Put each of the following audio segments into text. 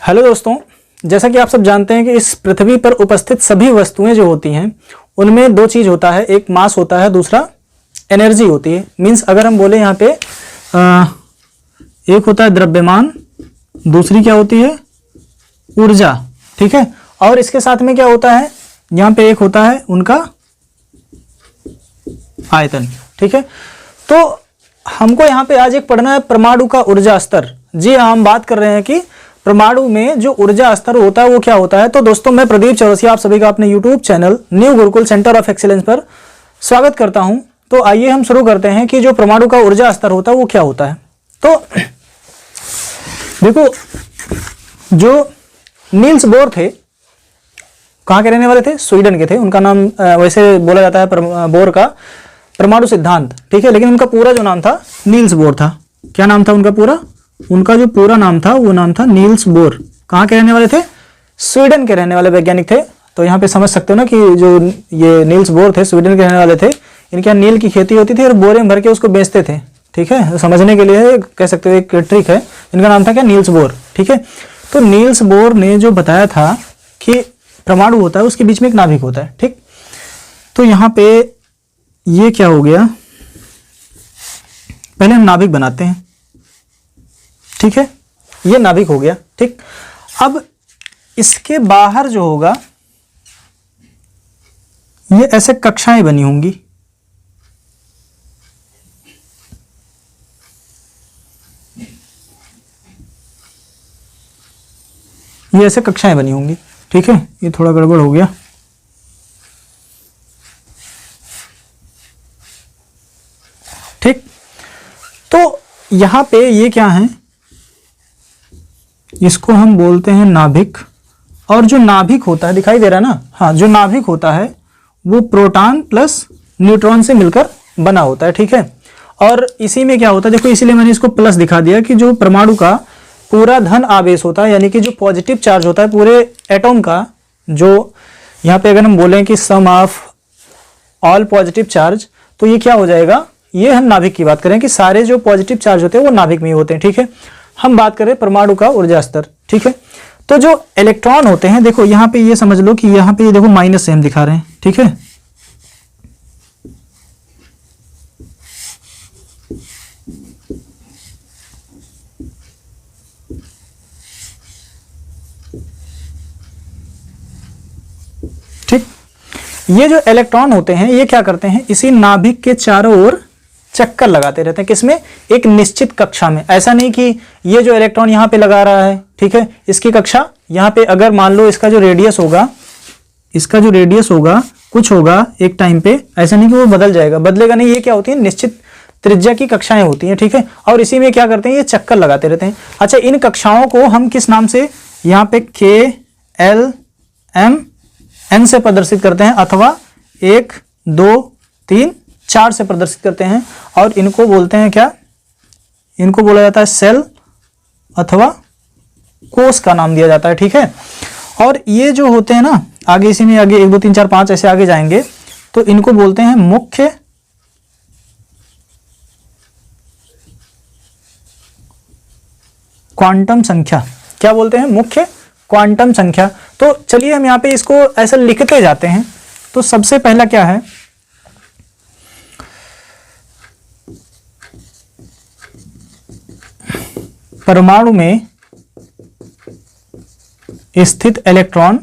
Hello दोस्तों, जैसा कि आप सब जानते हैं कि इस पृथ्वी पर उपस्थित सभी वस्तुएं जो होती हैं उनमें दो चीज होता है, एक मास होता है, दूसरा एनर्जी होती है। मींस अगर हम बोले यहाँ पे एक होता है द्रव्यमान, दूसरी क्या होती है, ऊर्जा। ठीक है, और इसके साथ में क्या होता है, यहाँ पे एक होता है उनका आयतन। ठीक है, तो हमको यहाँ पे आज एक पढ़ना है परमाणु का ऊर्जा स्तर। जी हाँ, हम बात कर रहे हैं कि परमाणु में जो ऊर्जा स्तर होता है वो क्या होता है। तो दोस्तों, मैं प्रदीप चौरसिया आप सभी का अपने YouTube channel new Gurukul centre of excellence पर स्वागत करता हूं। तो आइए हम शुरू करते हैं कि जो परमाणु का ऊर्जा स्तर होता है वो क्या होता है। तो देखो, जो नील्स बोर थे, कहाँ के रहने वाले थे, स्वीडन के थे। उनका नाम वैसे बोला जाता है बोर का परमाणु सिद्धांत। ठीक है, लेकिन उनका पूरा जो नाम था नील्स बोर था। क्या नाम था उनका पूरा? उनका जो पूरा नाम था वो नाम था नील्स बोर। कहाँ के रहने वाले थे? स्वीडन के रहने वाले वैज्ञानिक थे। तो यहाँ पे समझ सकते हो ना कि जो ये नील्स बोर थे स्वीडन के रहने वाले थे। इनके यहाँ नील की खेती होती थी और बोरे में भर के उसको बेचते थे। ठीक है, तो समझने के लिए कह सकते हो एक ट्रिक है। इनका नाम था क्या? Niels Bohr. ठीक है, तो नील्स बोर ने जो बताया था कि परमाणु होता है उसके बीच में एक नाभिक होता है। ठीक, तो यहाँ पे ये क्या हो गया, पहले हम नाभिक बनाते हैं। ठीक है, ये नाभिक हो गया। ठीक, अब इसके बाहर जो होगा ये ऐसे कक्षाएं बनी होंगी। ये ऐसे कक्षाएं बनी होंगी। ठीक है, ये थोड़ा गड़बड़ हो गया। ठीक, तो यहां पे ये क्या है, इसको हम बोलते हैं नाभिक। और जो नाभिक होता है, दिखाई दे रहा है ना? हाँ, जो नाभिक होता है वो प्रोटॉन प्लस न्यूट्रॉन से मिलकर बना होता है। ठीक है, और इसी में क्या होता है, देखो इसीलिए मैंने इसको प्लस दिखा दिया कि जो परमाणु का पूरा धन आवेश होता है, यानी कि जो पॉजिटिव चार्ज होता है पूरे एटॉम का, जो यहाँ पे अगर हम बोलें कि सम ऑफ ऑल पॉजिटिव चार्ज, तो ये क्या हो जाएगा, ये हम नाभिक की बात करें कि सारे जो पॉजिटिव चार्ज होते हैं वो नाभिक में ही होते हैं। ठीक है, हम बात करें परमाणु का ऊर्जा स्तर। ठीक है, तो जो इलेक्ट्रॉन होते हैं, देखो यहाँ पे ये समझ लो कि यहाँ पे ये देखो माइनस से हम दिखा रहे हैं। ठीक है, ठीक, ये जो इलेक्ट्रॉन होते हैं ये क्या करते हैं, इसी नाभिक के चारों ओर चक्कर लगाते रहते हैं। किसमें? एक निश्चित कक्षा में। ऐसा नहीं कि ये जो इलेक्ट्रॉन यहाँ पे लगा रहा है, ठीक है, इसकी कक्षा यहाँ पे, अगर मान लो इसका जो रेडियस होगा, इसका जो रेडियस होगा कुछ होगा एक टाइम पे, ऐसा नहीं कि वो बदल जाएगा, बदलेगा नहीं। ये क्या होती है, निश्चित त्रिज्या की कक्षाएं होती हैं। ठीक है, और इसी में क्या करते हैं, ये चक्कर लगाते रहते हैं। अच्छा, इन कक्षाओं को हम किस नाम से, यहाँ पे के एल एम एन से प्रदर्शित करते हैं, अथवा 1 2 3 4 से प्रदर्शित करते हैं। और इनको बोलते हैं क्या, इनको बोला जाता है सेल अथवा कोष का नाम दिया जाता है। ठीक है, और ये जो होते हैं ना, आगे इसी में आगे 1 2 3 4 5 ऐसे आगे जाएंगे, तो इनको बोलते हैं मुख्य क्वांटम संख्या। क्या बोलते हैं? मुख्य क्वांटम संख्या। तो चलिए हम यहाँ पे इसको ऐसा लिखते जाते हैं। तो सबसे पहला क्या है, परमाणु में स्थित इलेक्ट्रॉन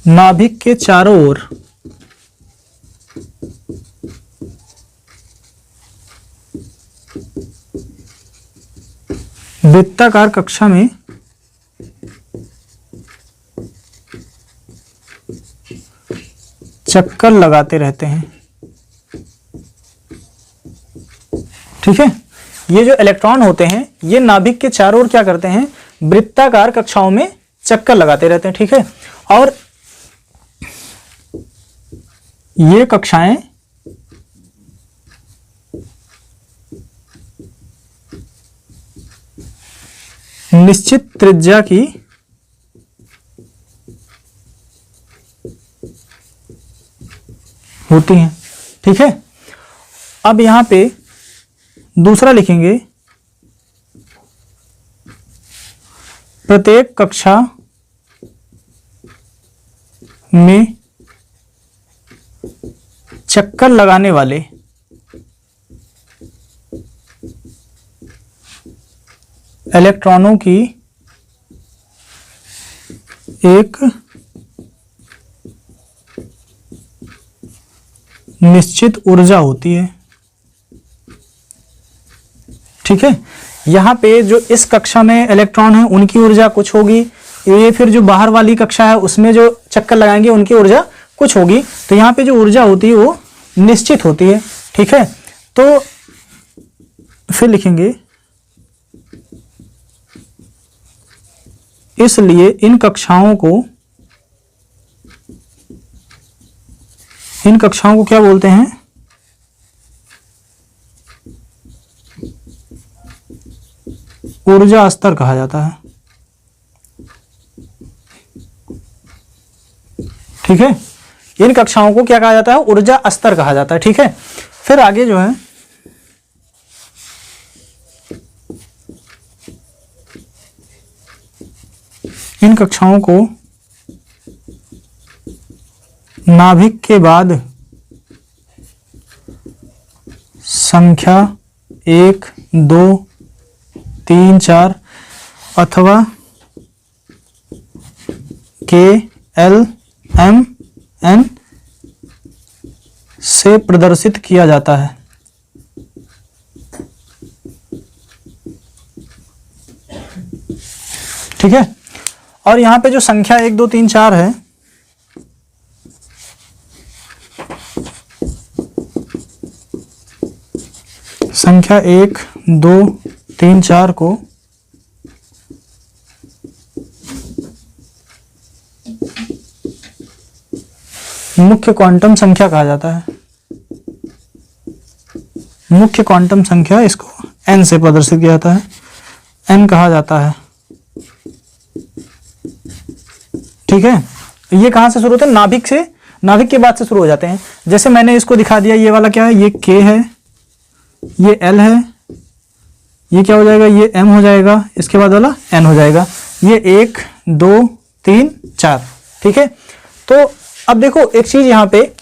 नाभिक के चारों ओर वृत्ताकार कक्षा में चक्कर लगाते रहते हैं। ठीक है, ये जो इलेक्ट्रॉन होते हैं ये नाभिक के चारों ओर क्या करते हैं, वृत्ताकार कक्षाओं में चक्कर लगाते रहते हैं। ठीक है, और ये कक्षाएं निश्चित त्रिज्या की होती हैं। ठीक है, अब यहां पे दूसरा लिखेंगे प्रत्येक कक्षा में चक्कर लगाने वाले इलेक्ट्रॉनों की एक निश्चित ऊर्जा होती है। ठीक है, यहां पे जो इस कक्षा में इलेक्ट्रॉन है उनकी ऊर्जा कुछ होगी, ये फिर जो बाहर वाली कक्षा है उसमें जो चक्कर लगाएंगे उनकी ऊर्जा कुछ होगी। तो यहाँ पे जो ऊर्जा होती है वो निश्चित होती है। ठीक है, तो फिर लिखेंगे इसलिए इन कक्षाओं को क्या बोलते हैं? ऊर्जा स्तर कहा जाता है। ठीक है, इन कक्षाओं को क्या कहा जाता है? ऊर्जा स्तर कहा जाता है। ठीक है, फिर आगे जो है इन कक्षाओं को नाभिक के बाद संख्या 1, 2, 3, 4 अथवा K, L, M, N से प्रदर्शित किया जाता है। ठीक है, और यहां पे जो संख्या 1, 2, 3, 4 है संख्या 1, 2, 3, 4 को मुख्य क्वांटम संख्या कहा जाता है। मुख्य क्वांटम संख्या इसको n से प्रदर्शित किया जाता है, n कहा जाता है। ठीक है, ये कहां से शुरू होते हैं? नाभिक से, नाभिक के बाद से शुरू हो जाते हैं। जैसे मैंने इसको दिखा दिया, ये वाला क्या है? ये K है, ये L है, ये क्या हो जाएगा? ये M हो जाएगा, इसके बाद वाला N हो जाएगा। ये 1, 2, 3, 4। ठीक है, तो अब देखो एक चीज यहां पे,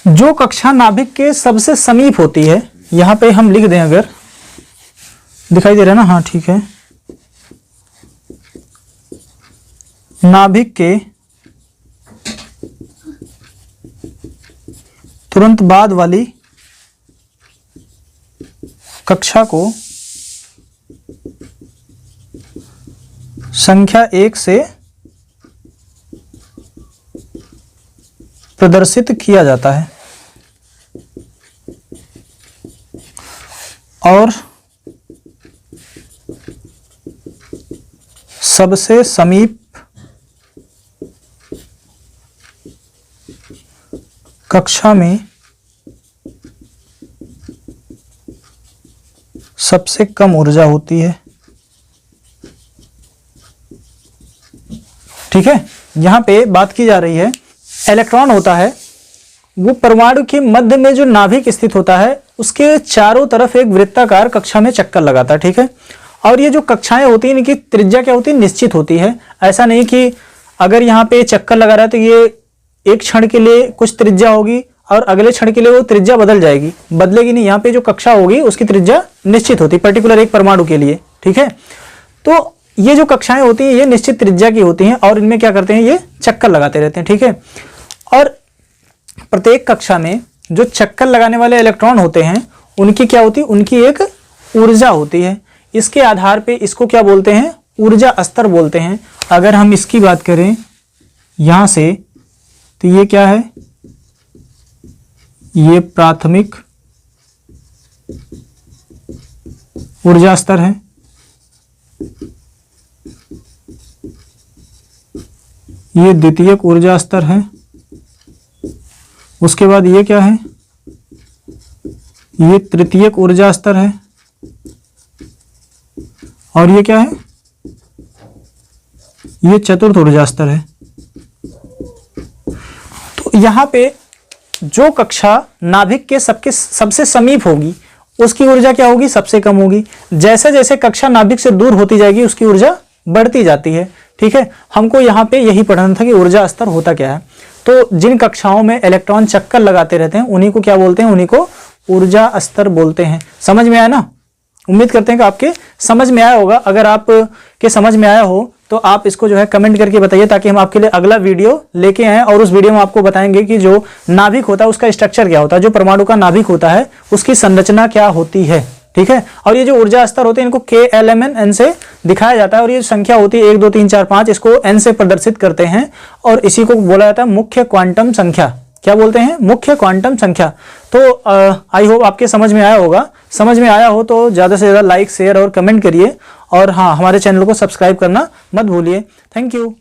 जो कक्षा नाभिक के सबसे समीप होती है, यहां पे हम लिख दें, अगर दिखाई दे रहा है ना? हाँ ठीक है, नाभिक के तुरंत बाद वाली कक्षा को संख्या 1 से प्रदर्शित किया जाता है और सबसे समीप कक्षा में सबसे कम ऊर्जा होती है। ठीक है, यहां पे बात की जा रही है, इलेक्ट्रॉन होता है वो परमाणु के मध्य में जो नाभिक स्थित होता है उसके चारों तरफ एक वृत्ताकार कक्षा में चक्कर लगाता है। ठीक है, और ये जो कक्षाएं होती हैं इनकी त्रिज्या क्या होती है? निश्चित होती है। ऐसा नहीं कि अगर यहाँ पे चक्कर लगा रहा है तो ये एक क्षण के लिए कुछ त्रिज्या होगी और अगले क्षण के लिए वो त्रिज्या बदल जाएगी, बदलेगी नहीं। यहाँ पे जो कक्षा होगी उसकी त्रिज्या निश्चित होती है, पर्टिकुलर एक परमाणु के लिए। ठीक है, तो ये जो कक्षाएं होती हैं ये निश्चित त्रिज्या की होती हैं और इनमें क्या करते हैं? ये चक्कर लगाते रहते हैं। ठीक है, और प्रत्येक कक्षा में जो चक्कर लगाने वाले इलेक्ट्रॉन होते हैं उनकी क्या होती है? उनकी एक ऊर्जा होती है। इसके आधार पे इसको क्या बोलते हैं? ऊर्जा स्तर बोलते हैं। अगर हम इसकी बात करें यहां से, तो ये क्या है? ये प्राथमिक ऊर्जा स्तर है, ये द्वितीयक ऊर्जा स्तर है, उसके बाद ये क्या है? ये तृतीयक ऊर्जा स्तर है, और ये क्या है? ये चतुर्थ ऊर्जा स्तर है। तो यहां पे जो कक्षा नाभिक के सबसे समीप होगी उसकी ऊर्जा क्या होगी, सबसे कम होगी। जैसे जैसे कक्षा नाभिक से दूर होती जाएगी उसकी ऊर्जा बढ़ती जाती है। ठीक है, हमको यहाँ पे यही पढ़ना था कि ऊर्जा स्तर होता क्या है। तो जिन कक्षाओं में इलेक्ट्रॉन चक्कर लगाते रहते हैं उन्हीं को क्या बोलते हैं, उन्हीं को ऊर्जा स्तर बोलते हैं। समझ में आया ना? उम्मीद करते हैं कि आपके समझ में आया होगा। अगर आप के समझ में आया हो तो आप इसको जो है कमेंट करके बताइए, ताकि हम आपके लिए अगला वीडियो लेके आएं और उस वीडियो में आपको बताएंगे कि जो नाभिक होता है उसका स्ट्रक्चर क्या होता है, जो परमाणु का नाभिक होता है उसकी संरचना क्या होती है। ठीक है, और ये जो ऊर्जा स्तर होते हैं इनको KLMN से दिखाया जाता है, और ये संख्या होती है 1 2 3 4 5, इसको N से प्रदर्शित करते हैं, और इसी को बोला जाता है मुख्य क्वांटम संख्या। क्या बोलते हैं, मुख्य क्वांटम संख्या। तो आई होप आपके समझ में आया होगा। समझ में आया हो तो ज़्यादा से ज़्यादा लाइक, शेयर और कमेंट करिए, और हाँ, हमारे चैनल को सब्सक्राइब करना मत भूलिए। Thank you.